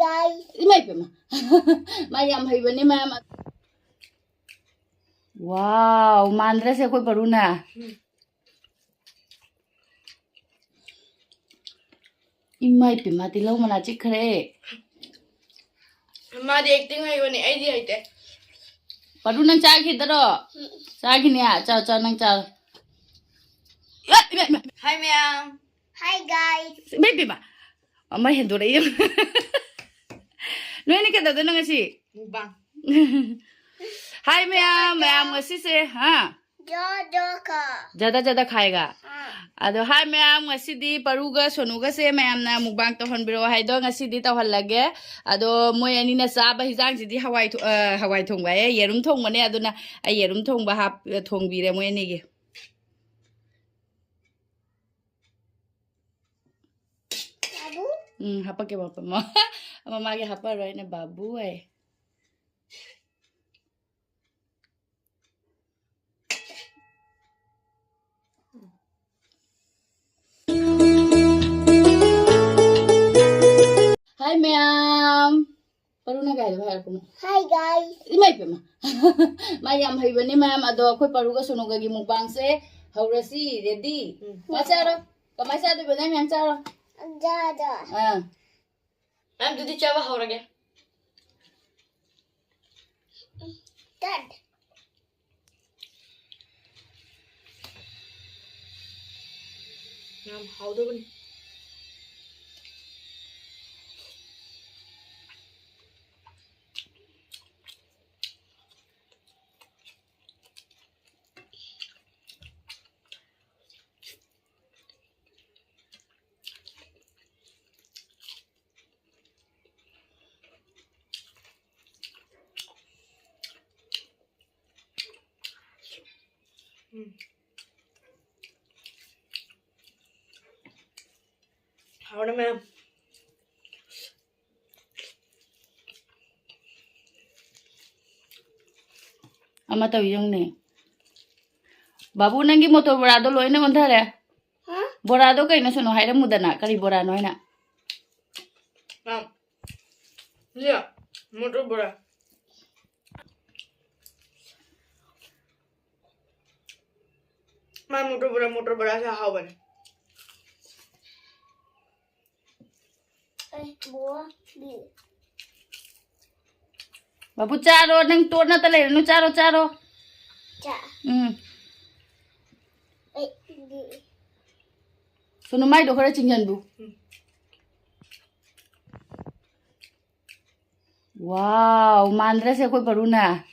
guys. Imay pa ma. Mayam haybani ma'am. Wow, mandra se koi paru na. Imay pa ma tilaw mana chikre. हमारी acting है वो नहीं आई दी आई थे Paru nang cha ki daro. Cha ki niya, cha nang cha. Hi ma'am Hi guys. Baby ba. Amay hendo ra yun. Noy ni ka daw na ngasi. Mukbang Hi ma'am ngasi se ha. Jada खाएगा. अदो hi ma'am ngasi paruga sonuga se ma'am ना mukbang to honbiro hay do ngasi di to hallage ado moy ani na saba hijang si di hawai thong ba yerum thong mane aduna ay yerum thong ba hap thong bire moy ani ge babu hapa ke bapa mo mama ge hapa roi na babu ay Hi ma'am. Paru na guys, Hi guys. Imay pa ma. Mayam haybani ma'am ado akoy paruga sunuga gi mukbang se haurasi ready. Macharo. Kamay sa do banay yang charo. Jada. Ma'am दीदी चावा हो रहा है Dad. Ma'am how दो बनी how ना ma'am Ama taw yung ni. Babu nangi motor borado loy na ondare. Borado kay na suno hayra mudana kali borano na. Ma'am लिया motor बड़ा मैं मोटर बड़ा से हाउ बने Babu charo nang tor na tale no charo. क्या Suno mai do khara chingyan bu. Wow, mandra se koi paru na.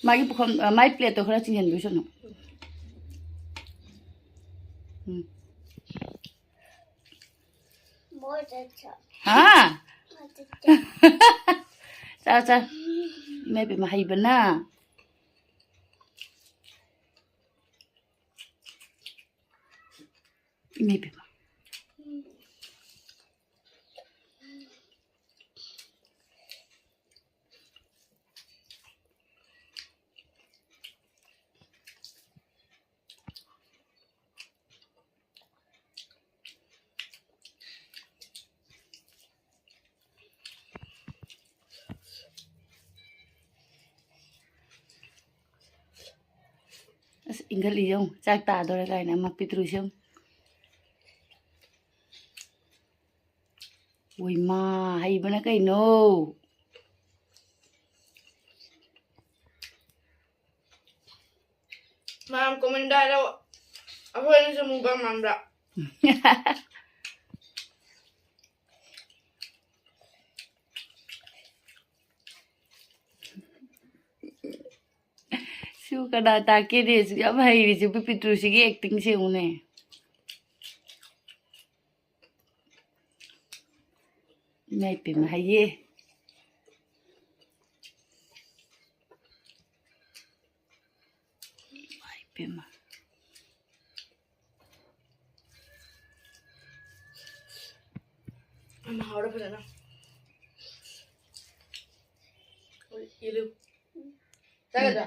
Magi bukhom mai plate to khara chingyan bu suno. बहुत अच्छा हाँ cha मैं भी mahai bana maybe ingal iyong chak ta do lai na ma pitru sim ui ma hay bana kai no ma'am comment डालो अब वो इनसे मुबांग मामला siu kada ta ke de su ya bhai ri su pitru si gi acting se une mai pe ma ye mai pe ma ma'am how do ना ये लो क्या करता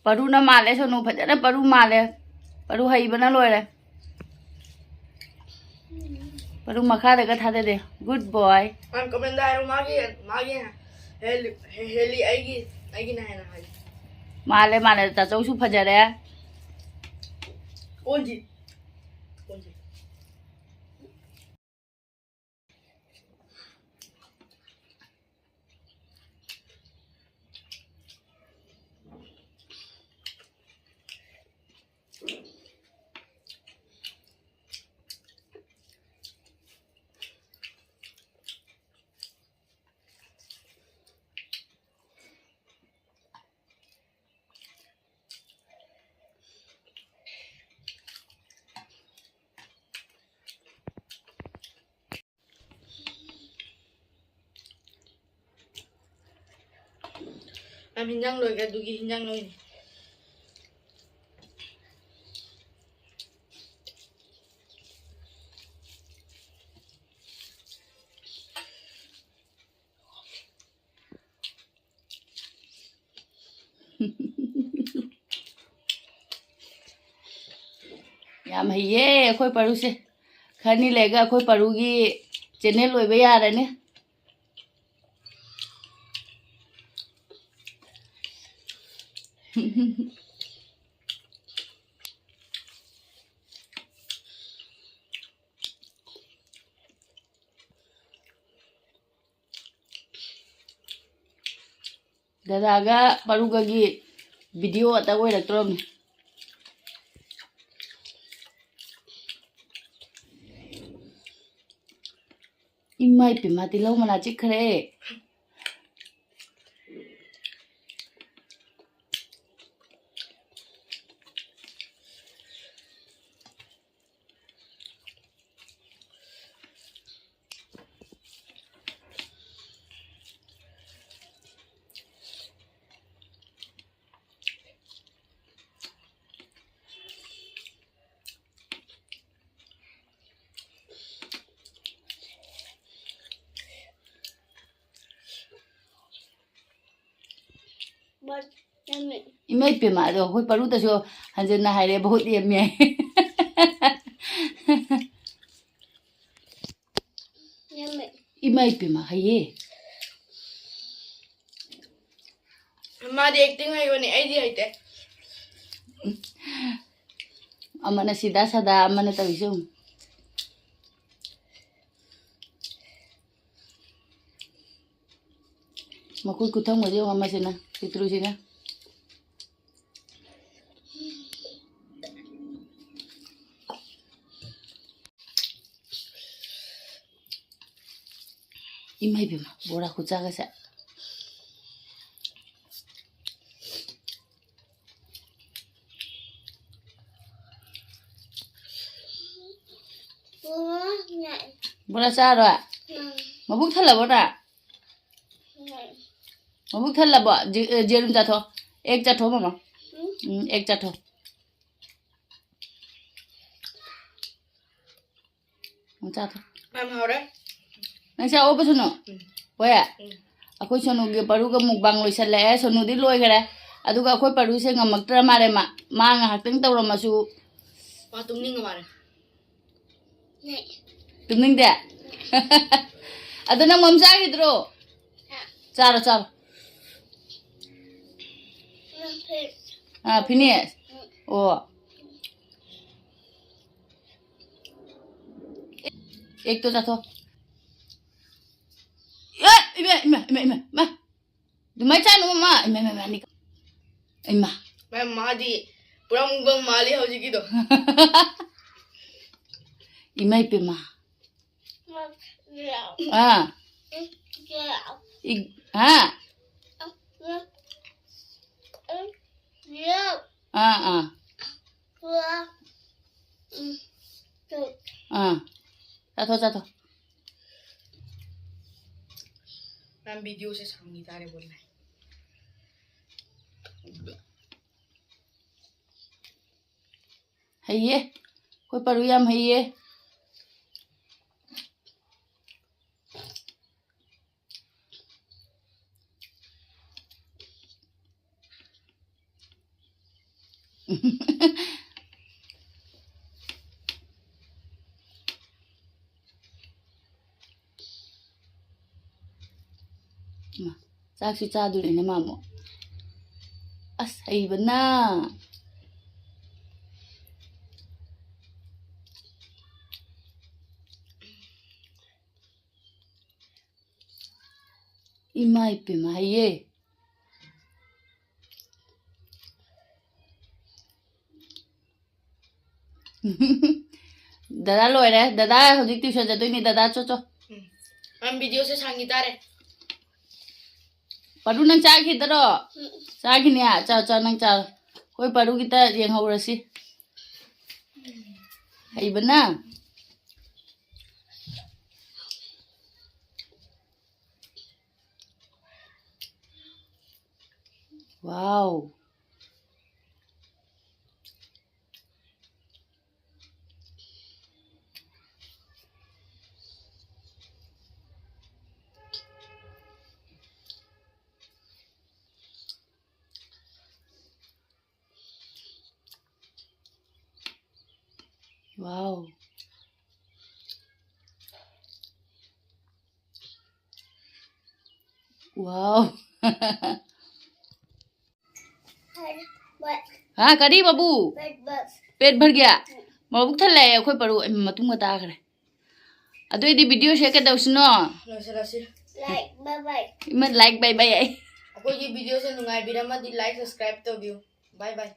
Paruna male sonu phajana paru male. Paru haibana loire. Paru makha daga thade de. Good boy. Ang komendaro magi heli aigi na hai na hai. Male ta chau su phajare. Onji. Am hinjang loi ka dugi hinjang loi ni. Yam hiye khoi paru se. Khani lega khoi paru gi channel loi ba yara ne. Dadaga paruga gi video ata oiraktorom. Imai pima tilau mana chikre. Imai pima do khoi paru ta so hanjena haire bahut yemme. Imai pima haye. Madi acting hai woni aidi haite. Amana sida sada amana tawisum. Makui kutang mo diyo mama sina. Sitru sina. Imai pima bora kuchaga sa. Bora sa ro. Mabuk thala bora. Mabuk thala ba jerum cha tho. Ek cha tho mama. Ek cha tho. Cha tho. Am hore. Nang sa opa suno. Waya. Akoi sonu ge paru ga mukbang loisale sonu di loi gare. Aduga akoi paru se ngamaktra mare ma nga hakteng tawramasu. Patung ni ngamare. Tumning de. Ado nang mamsa gidro. Charo. Finish. Oh. Ek to chato. Ima. Dumai chan ma. Ima ni. Ima. Mai madi pura mungbang mali hauji ki do. Imai pima. Chato. Nam video se sangi tare bolna. Haye. Koi paru yam haye. चाकसी चादुरेने मामो अस हैबना इमा इपेमा हाइये दादा लोरे दादा हजिक tuition जादोइनि दादा चो चो हम video से सांगिता रे परू नंग चाखिदरो चाखिनिया चा चा नंग चा कोई परू किता येंहौरसी हैबना वाओ वाओ वाओ हाँ करी बाबू पेट भर गया मबुक थल्ले अखोय परू मतुंग ताखरे अदोइदी वीडियो शेयर कदौसनो लाइक बाय बाय इमत लाइक बाय बाय आई अखोय वीडियो से नुंगाई बिरमदी लाइक सब्सक्राइब तो व्यू बाय बाय